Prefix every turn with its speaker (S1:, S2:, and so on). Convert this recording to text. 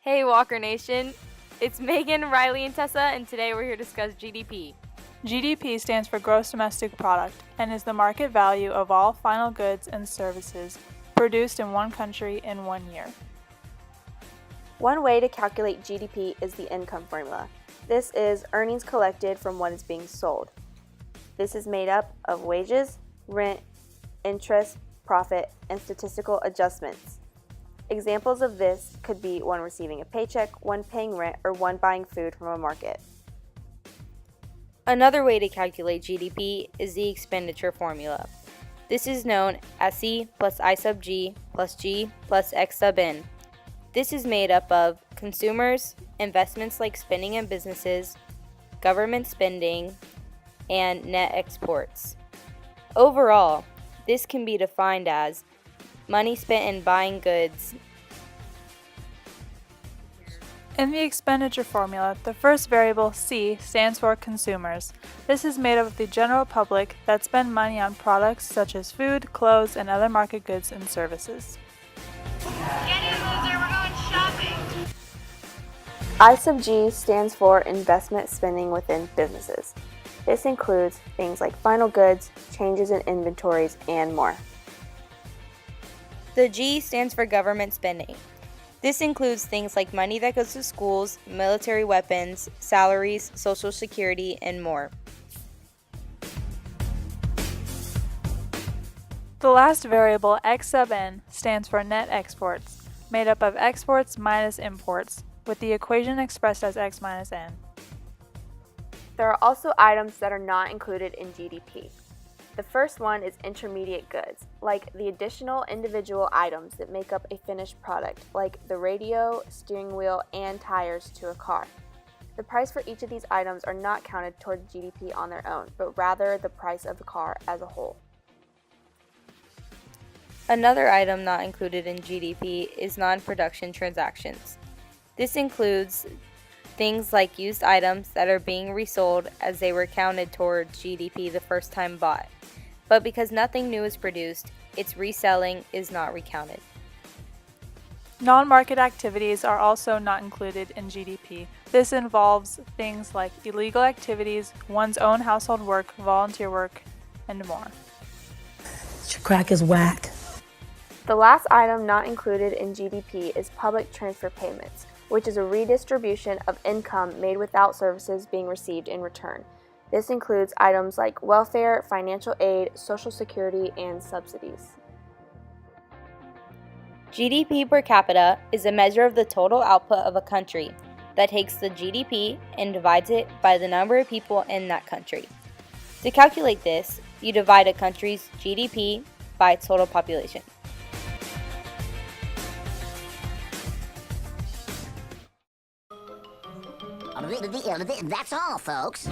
S1: Hey Walker Nation, it's Meagan, Riley, and Tessa, and today we're here to discuss GDP.
S2: GDP stands for Gross Domestic Product and is the market value of all final goods and services produced in one country in 1 year.
S3: One way to calculate GDP is the income formula. This is earnings collected from what is being sold. This is made up of wages, rent, interest, profit, and statistical adjustments. Examples of this could be one receiving a paycheck, one paying rent, or one buying food from a market.
S1: Another way to calculate GDP is the expenditure formula. This is known as C plus I sub G plus G plus X sub N. This is made up of consumers, investments like spending in businesses, government spending, and net exports. Overall, this can be defined as money spent in buying goods.
S2: In the expenditure formula, the first variable, C, stands for consumers. This is made up of the general public that spend money on products such as food, clothes, and other market goods and services.
S4: Get in, loser, we're going shopping.
S3: I sub G stands for investment spending within businesses. This includes things like final goods, changes in inventories, and more.
S1: The G stands for government spending. This includes things like money that goes to schools, military weapons, salaries, social security, and more.
S2: The last variable, X sub N, stands for net exports, made up of exports minus imports, with the equation expressed as X minus N.
S3: There are also items that are not included in GDP. The first one is intermediate goods, like the additional individual items that make up a finished product, like the radio, steering wheel, and tires to a car. The price for each of these items are not counted toward GDP on their own, but rather the price of the car as a whole.
S1: Another item not included in GDP is non-production transactions. This includes things like used items that are being resold as they were counted towards GDP the first time bought. But because nothing new is produced, its reselling is not recounted.
S2: Non-market activities are also not included in GDP. This involves things like illegal activities, one's own household work, volunteer work, and more.
S5: Your crack is whack.
S3: The last item not included in GDP is public transfer payments, which is a redistribution of income made without services being received in return. This includes items like welfare, financial aid, social security, and subsidies.
S1: GDP per capita is a measure of the total output of a country that takes the GDP and divides it by the number of people in that country. To calculate this, you divide a country's GDP by its total population.
S6: That's all, folks.